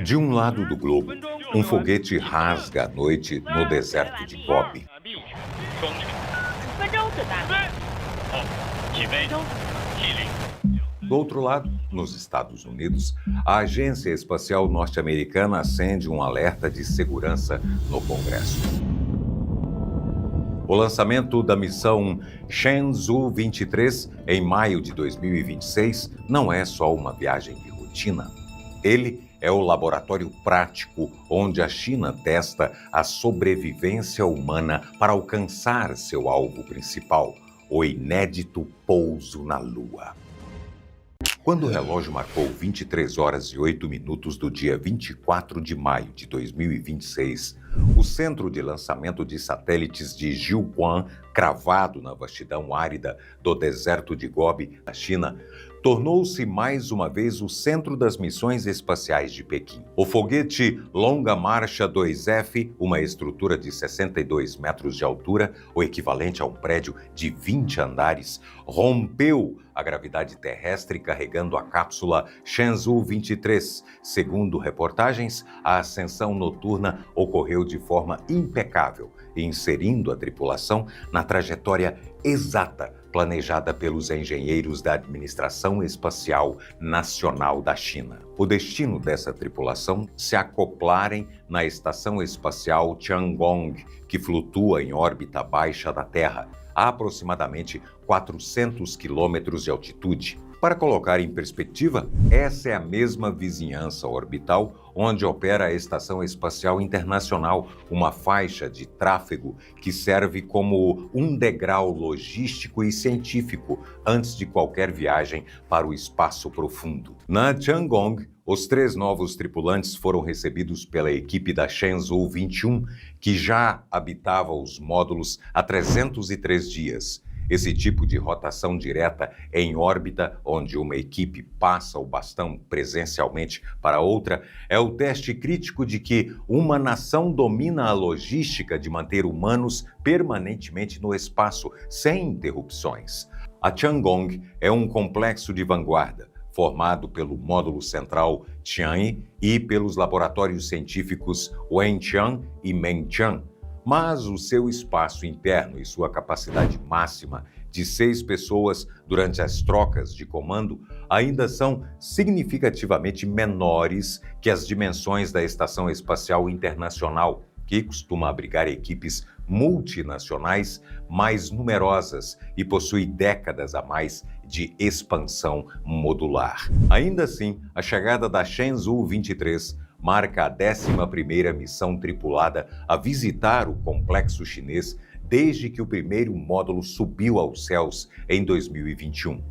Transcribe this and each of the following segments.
De um lado do globo, um foguete rasga a noite no deserto de Gobi. 5分钟，准备，5分钟，起飞， Do outro lado, nos Estados Unidos, a Agência Espacial Norte-Americana acende um alerta de segurança no Congresso. O lançamento da missão Shenzhou 23 em maio de 2026 não é só uma viagem de rotina. Ele é o laboratório prático onde a China testa a sobrevivência humana para alcançar seu alvo principal, o inédito pouso na Lua. Quando o relógio marcou 23 horas e 8 minutos do dia 24 de maio de 2026, o centro de lançamento de satélites de Jiuquan, cravado na vastidão árida do deserto de Gobi, na China, tornou-se mais uma vez o centro das missões espaciais de Pequim. O foguete Longa Marcha 2F, uma estrutura de 62 metros de altura, o equivalente a um prédio de 20 andares, rompeu a gravidade terrestre carregando a cápsula Shenzhou 23. Segundo reportagens, a ascensão noturna ocorreu de forma impecável, inserindo a tripulação na trajetória exata planejada pelos engenheiros da Administração Espacial Nacional da China. O destino dessa tripulação se acoplarem na Estação Espacial Tiangong, que flutua em órbita baixa da Terra, a aproximadamente 400 quilômetros de altitude. Para colocar em perspectiva, essa é a mesma vizinhança orbital onde opera a Estação Espacial Internacional, uma faixa de tráfego que serve como um degrau logístico e científico antes de qualquer viagem para o espaço profundo. Na Tiangong, os 3 novos tripulantes foram recebidos pela equipe da Shenzhou 21, que já habitava os módulos há 303 dias. Esse tipo de rotação direta em órbita, onde uma equipe passa o bastão presencialmente para outra, é o teste crítico de que uma nação domina a logística de manter humanos permanentemente no espaço, sem interrupções. A Tiangong é um complexo de vanguarda, formado pelo módulo central Tianhe e pelos laboratórios científicos Wenqiang e Menqiang. Mas o seu espaço interno e sua capacidade máxima de 6 pessoas durante as trocas de comando ainda são significativamente menores que as dimensões da Estação Espacial Internacional, que costuma abrigar equipes multinacionais mais numerosas e possui décadas a mais de expansão modular. Ainda assim, a chegada da Shenzhou 23 marca a 11ª missão tripulada a visitar o complexo chinês desde que o primeiro módulo subiu aos céus em 2021.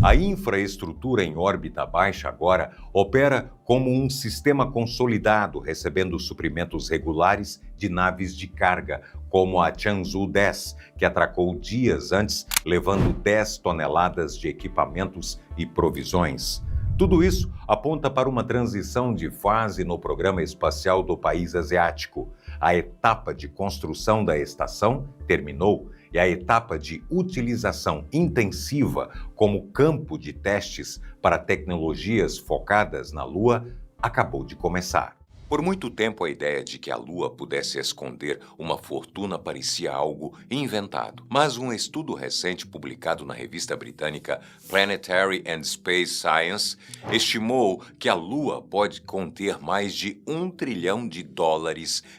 A infraestrutura em órbita baixa agora opera como um sistema consolidado, recebendo suprimentos regulares de naves de carga, como a Changzhou 10, que atracou dias antes, levando 10 toneladas de equipamentos e provisões. Tudo isso aponta para uma transição de fase no programa espacial do país asiático. A etapa de construção da estação terminou e a etapa de utilização intensiva como campo de testes para tecnologias focadas na Lua acabou de começar. Por muito tempo, a ideia de que a Lua pudesse esconder uma fortuna parecia algo inventado. Mas um estudo recente publicado na revista britânica Planetary and Space Science estimou que a Lua pode conter mais de $1 trilhão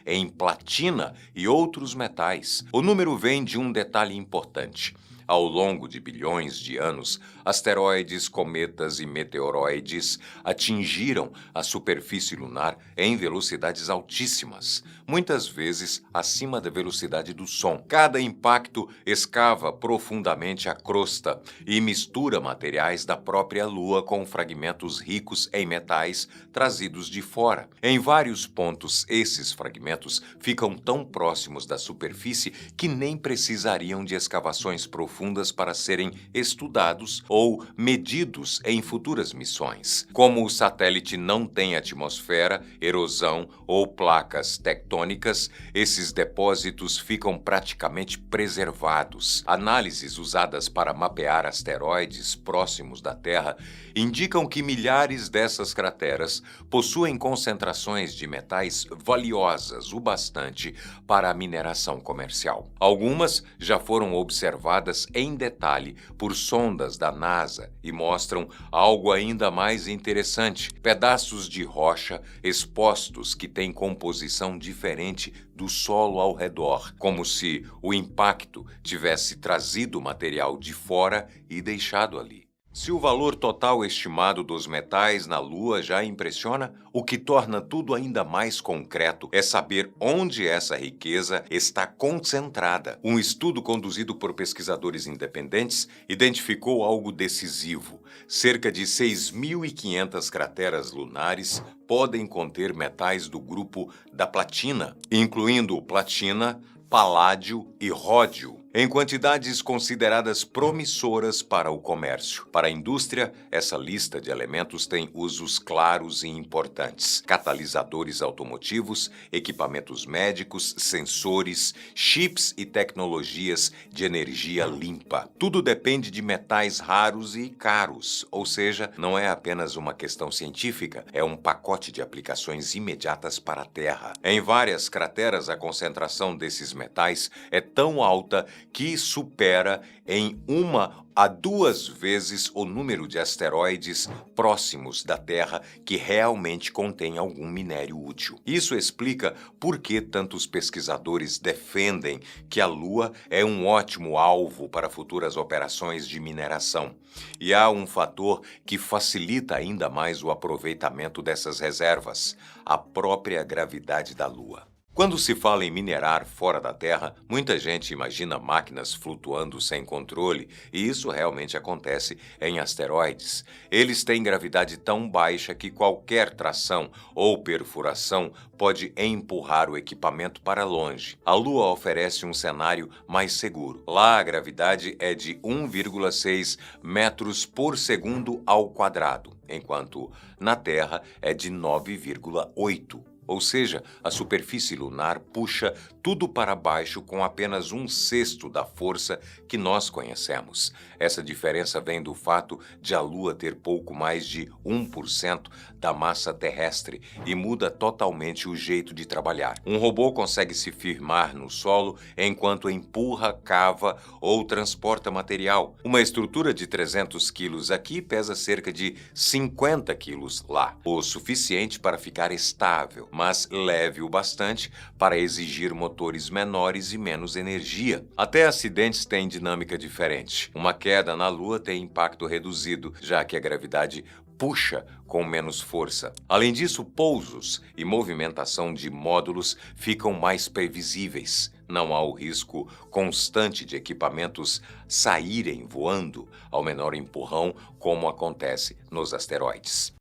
em platina e outros metais. O número vem de um detalhe importante. Ao longo de bilhões de anos, asteroides, cometas e meteoroides atingiram a superfície lunar em velocidades altíssimas, muitas vezes acima da velocidade do som. Cada impacto escava profundamente a crosta e mistura materiais da própria Lua com fragmentos ricos em metais trazidos de fora. Em vários pontos, esses fragmentos ficam tão próximos da superfície que nem precisariam de escavações profundas profundas para serem estudados ou medidos em futuras missões. Como o satélite não tem atmosfera, erosão ou placas tectônicas, esses depósitos ficam praticamente preservados. Análises usadas para mapear asteroides próximos da Terra indicam que milhares dessas crateras possuem concentrações de metais valiosas o bastante para a mineração comercial. Algumas já foram observadas em detalhe por sondas da NASA e mostram algo ainda mais interessante: pedaços de rocha expostos que têm composição diferente do solo ao redor, como se o impacto tivesse trazido o material de fora e deixado ali. Se o valor total estimado dos metais na Lua já impressiona, o que torna tudo ainda mais concreto é saber onde essa riqueza está concentrada. Um estudo conduzido por pesquisadores independentes identificou algo decisivo. Cerca de 6.500 crateras lunares podem conter metais do grupo da platina, incluindo platina, paládio e ródio, em quantidades consideradas promissoras para o comércio. Para a indústria, essa lista de elementos tem usos claros e importantes: catalisadores automotivos, equipamentos médicos, sensores, chips e tecnologias de energia limpa. Tudo depende de metais raros e caros, ou seja, não é apenas uma questão científica, é um pacote de aplicações imediatas para a Terra. Em várias crateras, a concentração desses metais é tão alta que supera em 1 a 2 vezes o número de asteroides próximos da Terra que realmente contém algum minério útil. Isso explica por que tantos pesquisadores defendem que a Lua é um ótimo alvo para futuras operações de mineração. E há um fator que facilita ainda mais o aproveitamento dessas reservas: a própria gravidade da Lua. Quando se fala em minerar fora da Terra, muita gente imagina máquinas flutuando sem controle, e isso realmente acontece em asteroides. Eles têm gravidade tão baixa que qualquer tração ou perfuração pode empurrar o equipamento para longe. A Lua oferece um cenário mais seguro. Lá a gravidade é de 1,6 metros por segundo ao quadrado, enquanto na Terra é de 9,8. Ou seja, a superfície lunar puxa tudo para baixo com apenas 1/6 da força que nós conhecemos. Essa diferença vem do fato de a Lua ter pouco mais de 1% da massa terrestre e muda totalmente o jeito de trabalhar. Um robô consegue se firmar no solo enquanto empurra, cava ou transporta material. Uma estrutura de 300 quilos aqui pesa cerca de 50 quilos lá, o suficiente para ficar estável, mas leve o bastante para exigir motores menores e menos energia. Até acidentes têm dinâmica diferente. Uma queda na Lua tem impacto reduzido, já que a gravidade puxa com menos força. Além disso, pousos e movimentação de módulos ficam mais previsíveis. Não há o risco constante de equipamentos saírem voando ao menor empurrão, como acontece nos asteroides.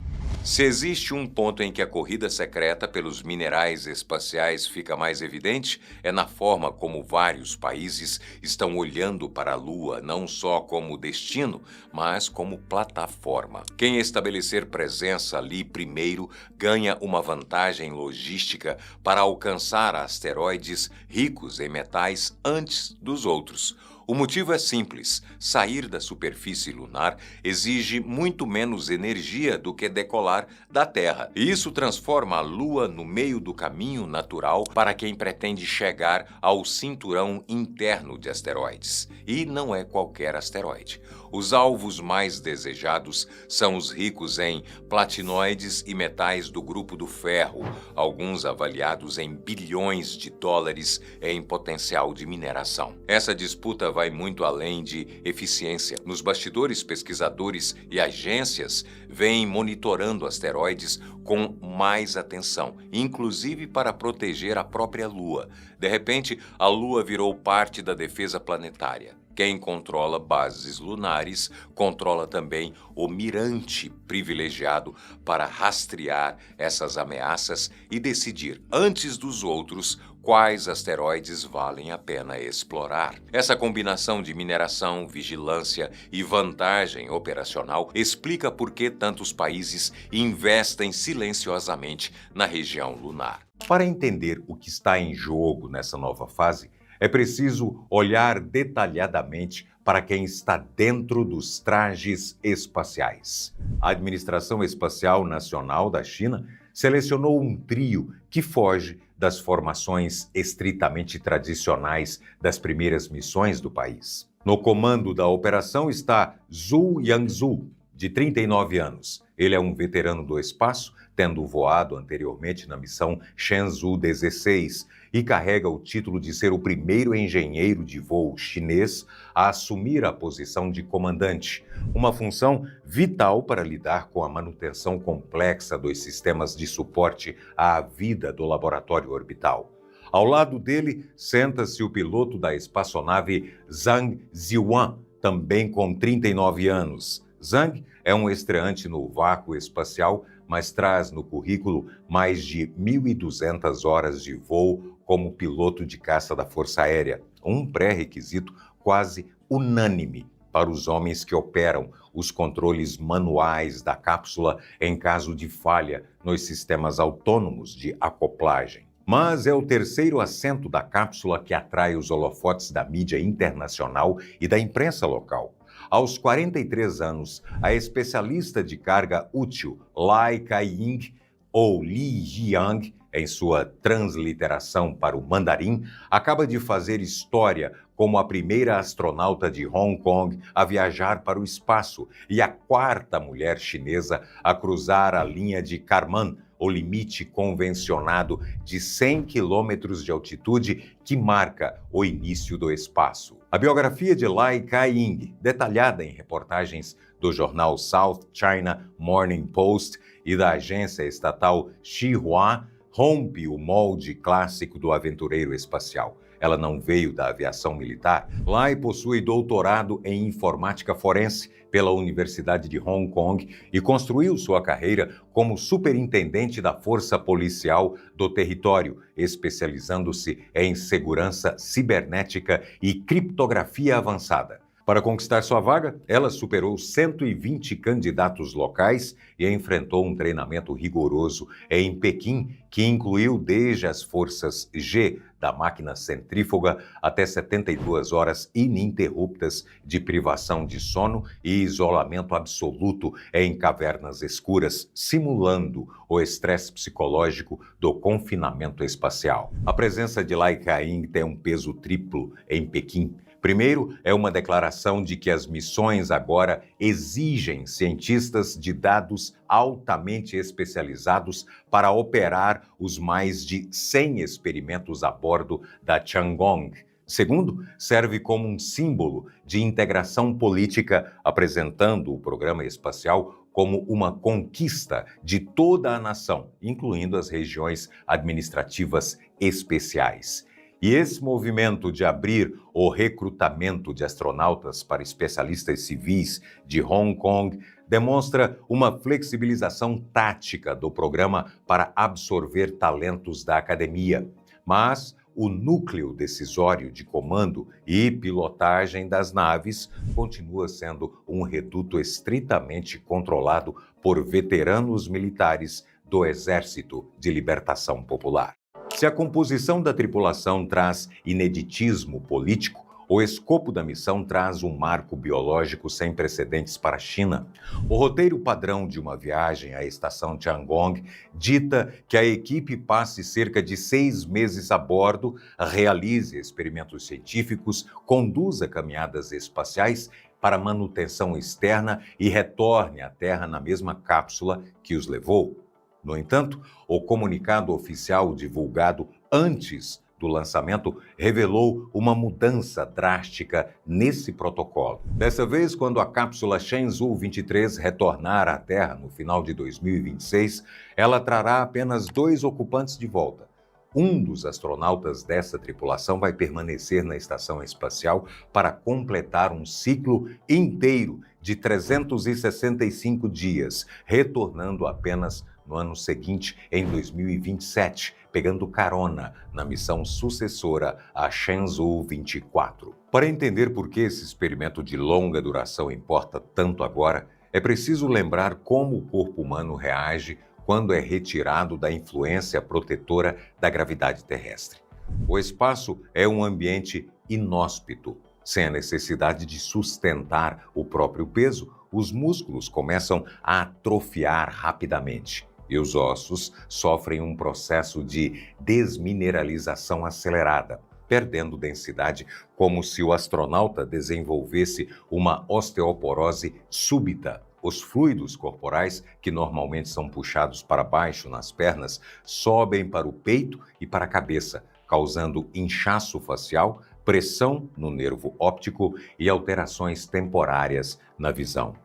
Se existe um ponto em que a corrida secreta pelos minerais espaciais fica mais evidente, é na forma como vários países estão olhando para a Lua não só como destino, mas como plataforma. Quem estabelecer presença ali primeiro ganha uma vantagem logística para alcançar asteroides ricos em metais antes dos outros. O motivo é simples: sair da superfície lunar exige muito menos energia do que decolar da Terra. E isso transforma a Lua no meio do caminho natural para quem pretende chegar ao cinturão interno de asteroides. E não é qualquer asteroide. Os alvos mais desejados são os ricos em platinoides e metais do grupo do ferro, alguns avaliados em bilhões de dólares em potencial de mineração. Essa disputa vai muito além de eficiência. Nos bastidores, pesquisadores e agências vêm monitorando asteroides com mais atenção, inclusive para proteger a própria Lua. De repente, a Lua virou parte da defesa planetária. Quem controla bases lunares controla também o mirante privilegiado para rastrear essas ameaças e decidir, antes dos outros, quais asteroides valem a pena explorar. Essa combinação de mineração, vigilância e vantagem operacional explica por que tantos países investem silenciosamente na região lunar. Para entender o que está em jogo nessa nova fase, é preciso olhar detalhadamente para quem está dentro dos trajes espaciais. A Administração Espacial Nacional da China selecionou um trio que foge das formações estritamente tradicionais das primeiras missões do país. No comando da operação está Zhu Yangzhou, de 39 anos. Ele é um veterano do espaço, tendo voado anteriormente na missão Shenzhou 16 e carrega o título de ser o primeiro engenheiro de voo chinês a assumir a posição de comandante, uma função vital para lidar com a manutenção complexa dos sistemas de suporte à vida do laboratório orbital. Ao lado dele, senta-se o piloto da espaçonave Zhang Ziwan, também com 39 anos. Zhang é um estreante no vácuo espacial, mas traz no currículo mais de 1.200 horas de voo como piloto de caça da Força Aérea, um pré-requisito quase unânime para os homens que operam os controles manuais da cápsula em caso de falha nos sistemas autônomos de acoplagem. Mas é o terceiro assento da cápsula que atrai os holofotes da mídia internacional e da imprensa local. Aos 43 anos, a especialista de carga útil Lai Kai-ying, ou Li Jiang, em sua transliteração para o mandarim, acaba de fazer história como a primeira astronauta de Hong Kong a viajar para o espaço e a quarta mulher chinesa a cruzar a linha de Kármán, o limite convencionado de 100 quilômetros de altitude que marca o início do espaço. A biografia de Lai Kai-ying, detalhada em reportagens do jornal South China Morning Post e da agência estatal Xinhua, rompe o molde clássico do aventureiro espacial. Ela não veio da aviação militar. Lai possui doutorado em informática forense pela Universidade de Hong Kong e construiu sua carreira como superintendente da Força Policial do Território, especializando-se em segurança cibernética e criptografia avançada. Para conquistar sua vaga, ela superou 120 candidatos locais e enfrentou um treinamento rigoroso em Pequim, que incluiu desde as forças G da máquina centrífuga até 72 horas ininterruptas de privação de sono e isolamento absoluto em cavernas escuras, simulando o estresse psicológico do confinamento espacial. A presença de Lai Kai-ying tem um peso triplo em Pequim. Primeiro, é uma declaração de que as missões agora exigem cientistas de dados altamente especializados para operar os mais de 100 experimentos a bordo da Tiangong. Segundo, serve como um símbolo de integração política, apresentando o programa espacial como uma conquista de toda a nação, incluindo as regiões administrativas especiais. E esse movimento de abrir o recrutamento de astronautas para especialistas civis de Hong Kong demonstra uma flexibilização tática do programa para absorver talentos da academia. Mas o núcleo decisório de comando e pilotagem das naves continua sendo um reduto estritamente controlado por veteranos militares do Exército de Libertação Popular. Se a composição da tripulação traz ineditismo político, o escopo da missão traz um marco biológico sem precedentes para a China. O roteiro padrão de uma viagem à estação Tiangong dita que a equipe passe cerca de 6 meses a bordo, realize experimentos científicos, conduza caminhadas espaciais para manutenção externa e retorne à Terra na mesma cápsula que os levou. No entanto, o comunicado oficial divulgado antes do lançamento revelou uma mudança drástica nesse protocolo. Dessa vez, quando a cápsula Shenzhou 23 retornar à Terra no final de 2026, ela trará apenas 2 ocupantes de volta. Um dos astronautas dessa tripulação vai permanecer na estação espacial para completar um ciclo inteiro de 365 dias, retornando apenas no ano seguinte, em 2027, pegando carona na missão sucessora a Shenzhou 24. Para entender por que esse experimento de longa duração importa tanto agora, é preciso lembrar como o corpo humano reage quando é retirado da influência protetora da gravidade terrestre. O espaço é um ambiente inóspito. Sem a necessidade de sustentar o próprio peso, os músculos começam a atrofiar rapidamente e os ossos sofrem um processo de desmineralização acelerada, perdendo densidade, como se o astronauta desenvolvesse uma osteoporose súbita. Os fluidos corporais, que normalmente são puxados para baixo nas pernas, sobem para o peito e para a cabeça, causando inchaço facial, pressão no nervo óptico e alterações temporárias na visão.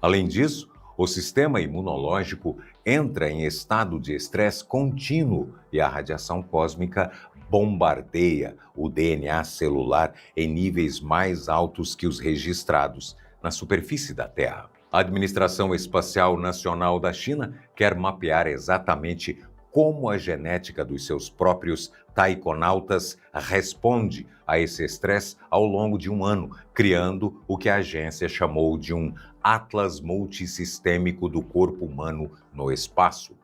Além disso, o sistema imunológico entra em estado de estresse contínuo e a radiação cósmica bombardeia o DNA celular em níveis mais altos que os registrados na superfície da Terra. A Administração Espacial Nacional da China quer mapear exatamente como a genética dos seus próprios taikonautas responde a esse estresse ao longo de um ano, criando o que a agência chamou de um atlas multissistêmico do corpo humano no espaço.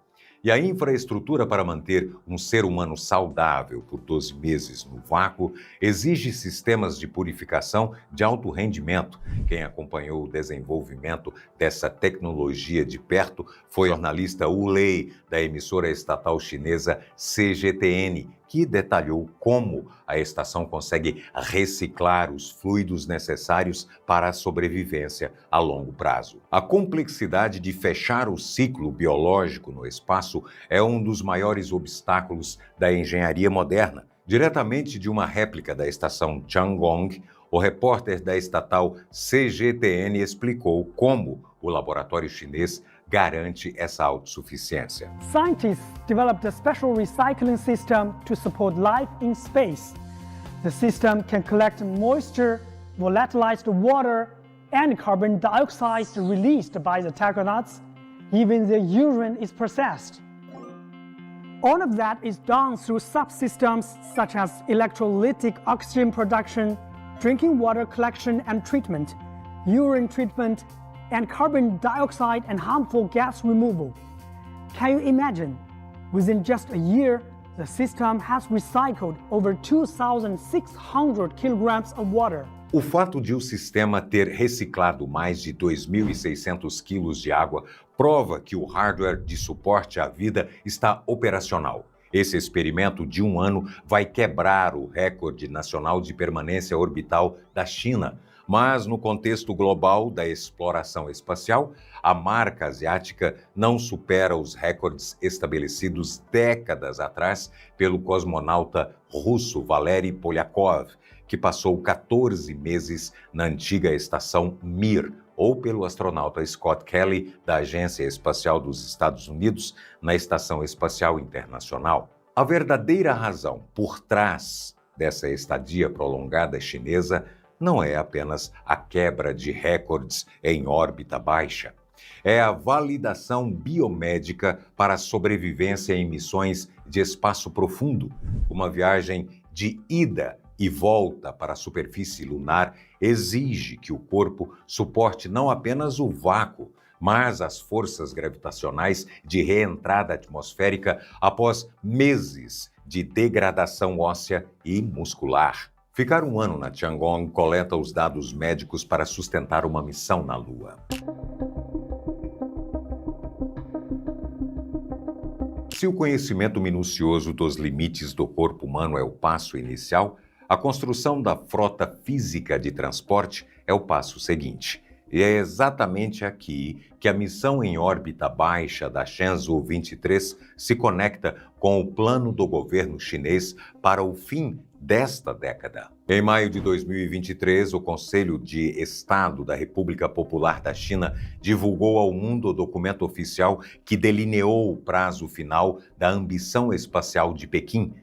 E a infraestrutura para manter um ser humano saudável por 12 meses no vácuo exige sistemas de purificação de alto rendimento. Quem acompanhou o desenvolvimento dessa tecnologia de perto foi o jornalista Wu Lei, da emissora estatal chinesa CGTN, que detalhou como a estação consegue reciclar os fluidos necessários para a sobrevivência a longo prazo. A complexidade de fechar o ciclo biológico no espaço é um dos maiores obstáculos da engenharia moderna. Diretamente de uma réplica da estação Tiangong, o repórter da estatal CGTN explicou como o laboratório chinês garante essa autossuficiência. Scientists developed a special recycling system to support life in space. The system can collect moisture, volatilized water, and carbon dioxide released by the taconauts. Even the urine is processed. All of that is done through subsystems such as electrolytic oxygen production, drinking water collection and treatment, urine treatment, and carbon dioxide and harmful gas removal. Can you imagine? Within just a year, the system has recycled over 2,600 kilograms of water. O fato de o sistema ter reciclado mais de 2.600 quilos de água prova que o hardware de suporte à vida está operacional. Esse experimento de um ano vai quebrar o recorde nacional de permanência orbital da China. Mas, no contexto global da exploração espacial, a marca asiática não supera os recordes estabelecidos décadas atrás pelo cosmonauta russo Valery Polyakov, que passou 14 meses na antiga estação Mir, ou pelo astronauta Scott Kelly, da Agência Espacial dos Estados Unidos, na Estação Espacial Internacional. A verdadeira razão por trás dessa estadia prolongada chinesa não é apenas a quebra de recordes em órbita baixa. É a validação biomédica para a sobrevivência em missões de espaço profundo. Uma viagem de ida e volta para a superfície lunar exige que o corpo suporte não apenas o vácuo, mas as forças gravitacionais de reentrada atmosférica após meses de degradação óssea e muscular. Ficar um ano na Tiangong coleta os dados médicos para sustentar uma missão na Lua. Se o conhecimento minucioso dos limites do corpo humano é o passo inicial, a construção da frota física de transporte é o passo seguinte. E é exatamente aqui que a missão em órbita baixa da Shenzhou 23 se conecta com o plano do governo chinês para o fim desta década. Em maio de 2023, o Conselho de Estado da República Popular da China divulgou ao mundo o documento oficial que delineou o prazo final da ambição espacial de Pequim.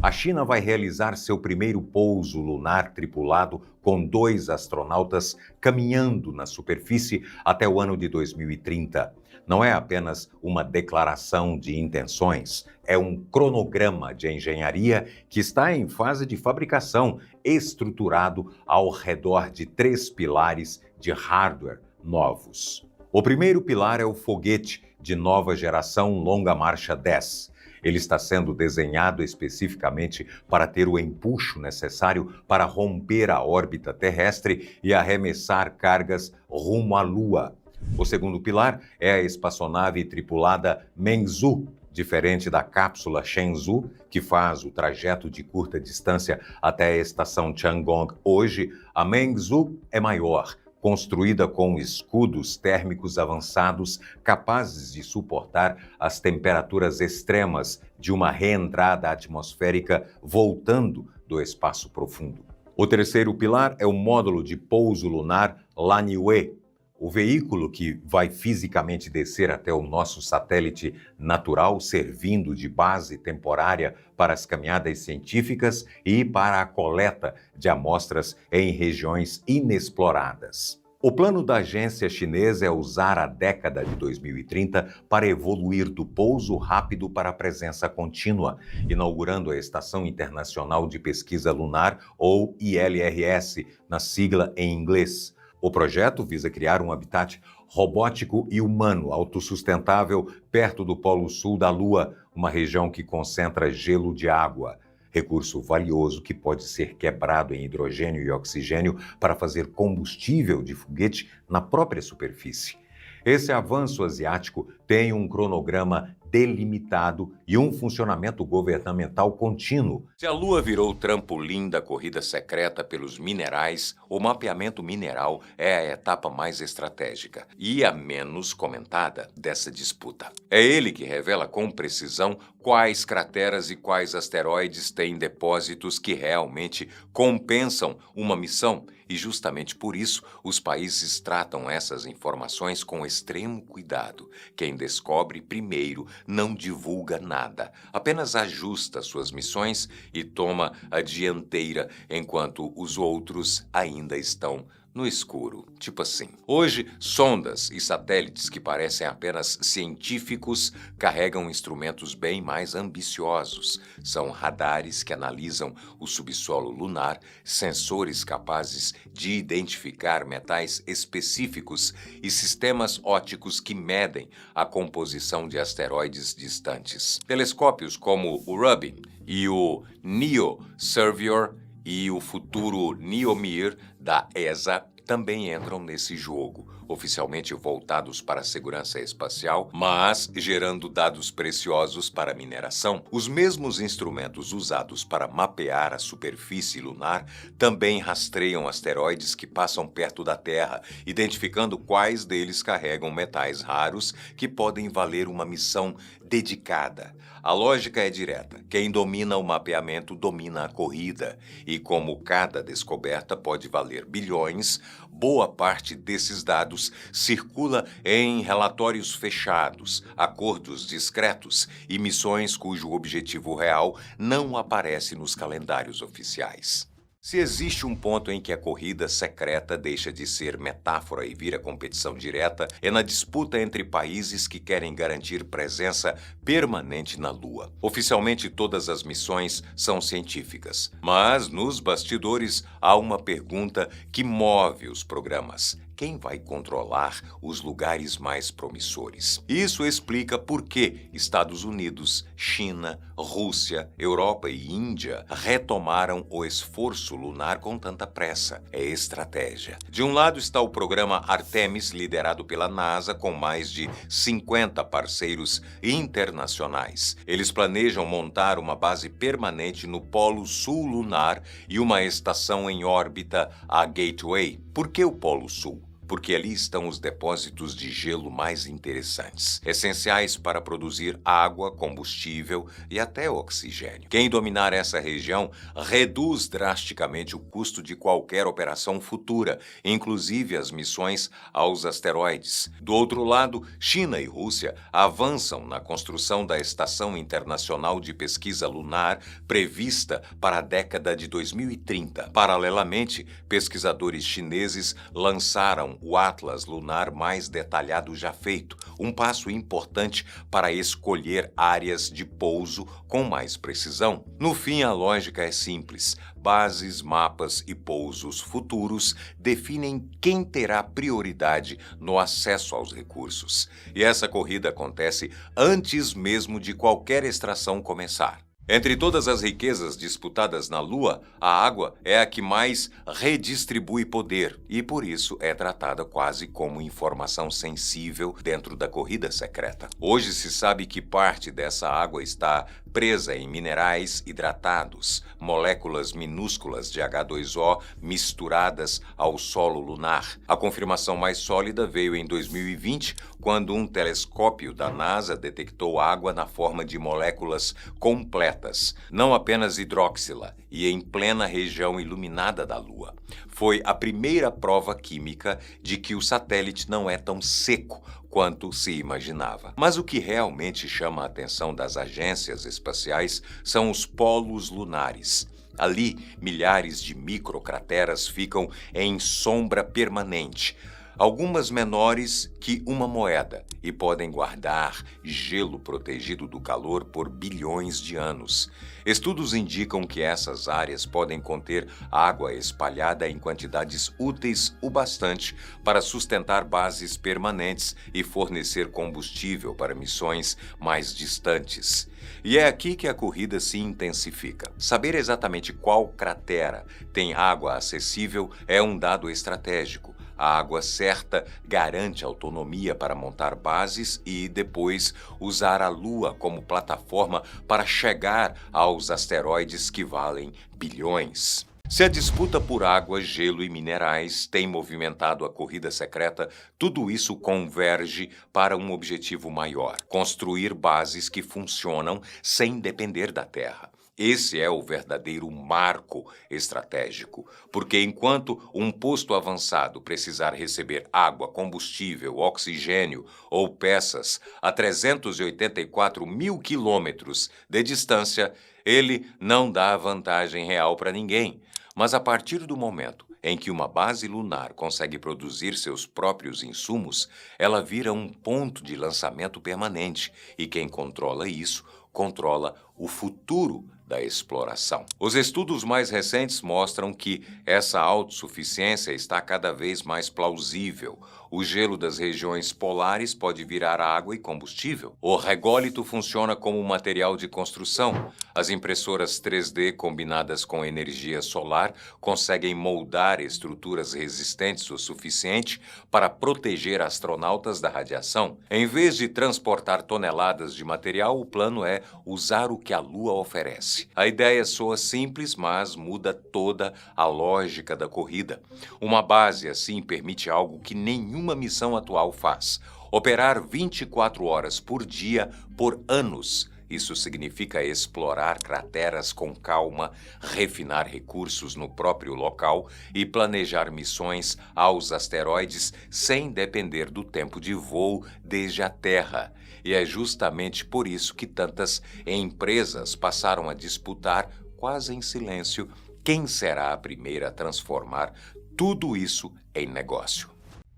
A China vai realizar seu primeiro pouso lunar tripulado com 2 astronautas caminhando na superfície até o ano de 2030. não é apenas uma declaração de intenções, é um cronograma de engenharia que está em fase de fabricação, estruturado ao redor de 3 pilares de hardware novos. O primeiro pilar é o foguete de nova geração Longa Marcha 10. Ele está sendo desenhado especificamente para ter o empuxo necessário para romper a órbita terrestre e arremessar cargas rumo à Lua. O segundo pilar é a espaçonave tripulada Mengzhu, diferente da cápsula Shenzhou, que faz o trajeto de curta distância até a estação Tiangong. Hoje, a Mengzhu é maior, construída com escudos térmicos avançados capazes de suportar as temperaturas extremas de uma reentrada atmosférica voltando do espaço profundo. O terceiro pilar é o módulo de pouso lunar Lanyue, o veículo que vai fisicamente descer até o nosso satélite natural, servindo de base temporária para as caminhadas científicas e para a coleta de amostras em regiões inexploradas. O plano da agência chinesa é usar a década de 2030 para evoluir do pouso rápido para a presença contínua, inaugurando a Estação Internacional de Pesquisa Lunar, ou ILRS, na sigla em inglês. O projeto visa criar um habitat robótico e humano autossustentável perto do Polo Sul da Lua, uma região que concentra gelo de água, recurso valioso que pode ser quebrado em hidrogênio e oxigênio para fazer combustível de foguete na própria superfície. Esse avanço asiático tem um cronograma delimitado e um funcionamento governamental contínuo. Se a Lua virou trampolim da corrida secreta pelos minerais, o mapeamento mineral é a etapa mais estratégica e a menos comentada dessa disputa. É ele que revela com precisão quais crateras e quais asteroides têm depósitos que realmente compensam uma missão, e justamente por isso os países tratam essas informações com extremo cuidado. Quem descobre primeiro não divulga nada, apenas ajusta suas missões e toma a dianteira enquanto os outros ainda estão no escuro, tipo assim. Hoje, sondas e satélites que parecem apenas científicos carregam instrumentos bem mais ambiciosos. São radares que analisam o subsolo lunar, sensores capazes de identificar metais específicos e sistemas ópticos que medem a composição de asteroides distantes. Telescópios como o Rubin e o NEO Surveyor e o futuro NEOMIR da ESA também entram nesse jogo, oficialmente voltados para a segurança espacial, mas gerando dados preciosos para a mineração. Os mesmos instrumentos usados para mapear a superfície lunar também rastreiam asteroides que passam perto da Terra, identificando quais deles carregam metais raros que podem valer uma missão dedicada. A lógica é direta. Quem domina o mapeamento domina a corrida. E como cada descoberta pode valer bilhões, boa parte desses dados circula em relatórios fechados, acordos discretos e missões cujo objetivo real não aparece nos calendários oficiais. Se existe um ponto em que a corrida secreta deixa de ser metáfora e vira competição direta, é na disputa entre países que querem garantir presença permanente na Lua. Oficialmente, todas as missões são científicas, mas nos bastidores há uma pergunta que move os programas: quem vai controlar os lugares mais promissores? Isso explica por que Estados Unidos, China, Rússia, Europa e Índia retomaram o esforço lunar com tanta pressa. É estratégia. De um lado está o programa Artemis, liderado pela NASA, com mais de 50 parceiros internacionais. Eles planejam montar uma base permanente no Polo Sul lunar e uma estação em órbita, a Gateway. Por que o Polo Sul? Porque ali estão os depósitos de gelo mais interessantes, essenciais para produzir água, combustível e até oxigênio. Quem dominar essa região reduz drasticamente o custo de qualquer operação futura, inclusive as missões aos asteroides. Do outro lado, China e Rússia avançam na construção da Estação Internacional de Pesquisa Lunar, prevista para a década de 2030. Paralelamente, pesquisadores chineses lançaram o atlas lunar mais detalhado já feito, um passo importante para escolher áreas de pouso com mais precisão. No fim, a lógica é simples. Bases, mapas e pousos futuros definem quem terá prioridade no acesso aos recursos. E essa corrida acontece antes mesmo de qualquer extração começar. Entre todas as riquezas disputadas na Lua, a água é a que mais redistribui poder e, por isso, é tratada quase como informação sensível dentro da corrida secreta. Hoje se sabe que parte dessa água está presa em minerais hidratados, moléculas minúsculas de H2O misturadas ao solo lunar. A confirmação mais sólida veio em 2020, quando um telescópio da NASA detectou água na forma de moléculas completas, não apenas hidróxila, e em plena região iluminada da Lua. Foi a primeira prova química de que o satélite não é tão seco quanto se imaginava. Mas o que realmente chama a atenção das agências espaciais são os polos lunares. Ali, milhares de microcrateras ficam em sombra permanente, algumas menores que uma moeda, e podem guardar gelo protegido do calor por bilhões de anos. Estudos indicam que essas áreas podem conter água espalhada em quantidades úteis o bastante para sustentar bases permanentes e fornecer combustível para missões mais distantes. E é aqui que a corrida se intensifica. Saber exatamente qual cratera tem água acessível é um dado estratégico. A água certa garante autonomia para montar bases e, depois, usar a Lua como plataforma para chegar aos asteroides que valem bilhões. Se a disputa por água, gelo e minerais tem movimentado a corrida secreta, tudo isso converge para um objetivo maior: construir bases que funcionam sem depender da Terra. Esse é o verdadeiro marco estratégico, porque enquanto um posto avançado precisar receber água, combustível, oxigênio ou peças a 384 mil quilômetros de distância, ele não dá vantagem real para ninguém. Mas a partir do momento em que uma base lunar consegue produzir seus próprios insumos, ela vira um ponto de lançamento permanente, e quem controla isso controla o futuro da exploração. Os estudos mais recentes mostram que essa autossuficiência está cada vez mais plausível. O gelo das regiões polares pode virar água e combustível. O rególito funciona como material de construção. As impressoras 3D combinadas com energia solar conseguem moldar estruturas resistentes o suficiente para proteger astronautas da radiação. Em vez de transportar toneladas de material, o plano é usar o que a Lua oferece. A ideia soa simples, mas muda toda a lógica da corrida. Uma base assim permite algo que nenhuma missão atual faz: operar 24 horas por dia por anos. Isso significa explorar crateras com calma, refinar recursos no próprio local e planejar missões aos asteroides sem depender do tempo de voo desde a Terra. E é justamente por isso que tantas empresas passaram a disputar, quase em silêncio, quem será a primeira a transformar tudo isso em negócio.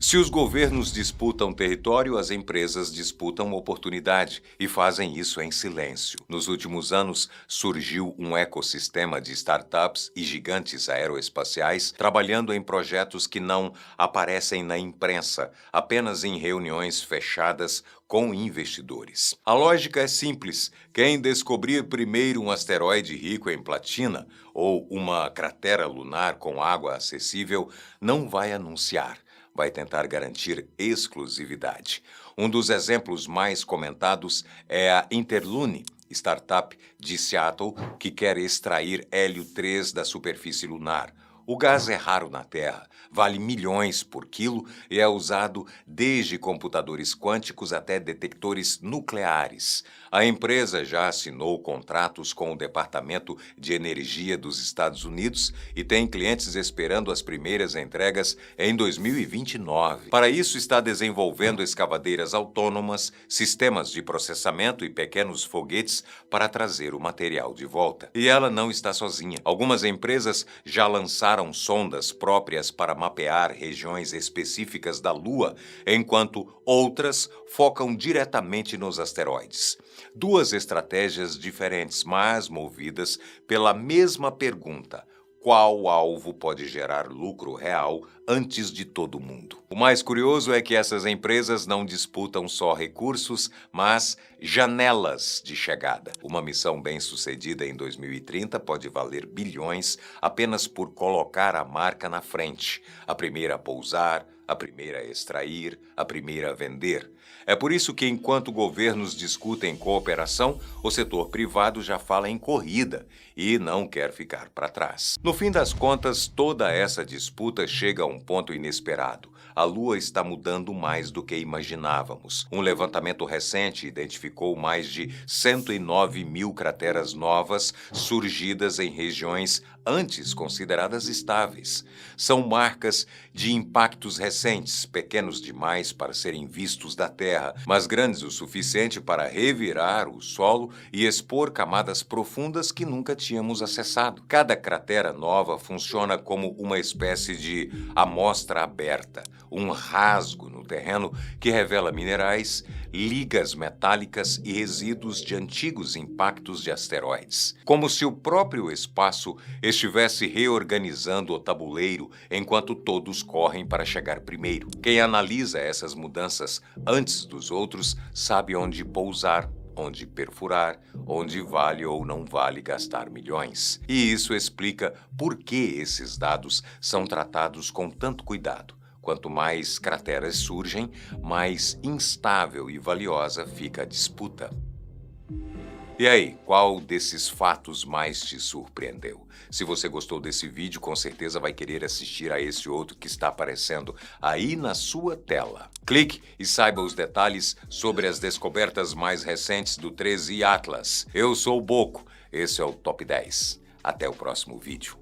Se os governos disputam território, as empresas disputam oportunidade e fazem isso em silêncio. Nos últimos anos, surgiu um ecossistema de startups e gigantes aeroespaciais trabalhando em projetos que não aparecem na imprensa, apenas em reuniões fechadas com investidores. A lógica é simples: quem descobrir primeiro um asteroide rico em platina ou uma cratera lunar com água acessível não vai anunciar. Vai tentar garantir exclusividade. Um dos exemplos mais comentados é a Interlune, startup de Seattle que quer extrair hélio 3 da superfície lunar. O gás é raro na Terra, vale milhões por quilo e é usado desde computadores quânticos até detectores nucleares. A empresa já assinou contratos com o Departamento de Energia dos Estados Unidos e tem clientes esperando as primeiras entregas em 2029. Para isso, está desenvolvendo escavadeiras autônomas, sistemas de processamento e pequenos foguetes para trazer o material de volta. E ela não está sozinha. Algumas empresas já lançaram lançaram sondas próprias para mapear regiões específicas da Lua, enquanto outras focam diretamente nos asteroides. Duas estratégias diferentes, mas movidas pela mesma pergunta: qual alvo pode gerar lucro real antes de todo mundo? O mais curioso é que essas empresas não disputam só recursos, mas janelas de chegada. Uma missão bem-sucedida em 2030 pode valer bilhões apenas por colocar a marca na frente. A primeira a pousar, a primeira a extrair, a primeira a vender. É por isso que, enquanto governos discutem cooperação, o setor privado já fala em corrida e não quer ficar para trás. No fim das contas, toda essa disputa chega a um ponto inesperado. A Lua está mudando mais do que imaginávamos. Um levantamento recente identificou mais de 109 mil crateras novas surgidas em regiões antes consideradas estáveis. São marcas de impactos recentes, pequenos demais para serem vistos da Terra, mas grandes o suficiente para revirar o solo e expor camadas profundas que nunca tínhamos acessado. Cada cratera nova funciona como uma espécie de amostra aberta, um rasgo no terreno que revela minerais, ligas metálicas e resíduos de antigos impactos de asteroides. Como se o próprio espaço estivesse reorganizando o tabuleiro enquanto todos correm para chegar primeiro. Quem analisa essas mudanças antes dos outros sabe onde pousar, onde perfurar, onde vale ou não vale gastar milhões. E isso explica por que esses dados são tratados com tanto cuidado. Quanto mais crateras surgem, mais instável e valiosa fica a disputa. E aí, qual desses fatos mais te surpreendeu? Se você gostou desse vídeo, com certeza vai querer assistir a esse outro que está aparecendo aí na sua tela. Clique e saiba os detalhes sobre as descobertas mais recentes do 13 Atlas. Eu sou o Boco, esse é o Top 10. Até o próximo vídeo.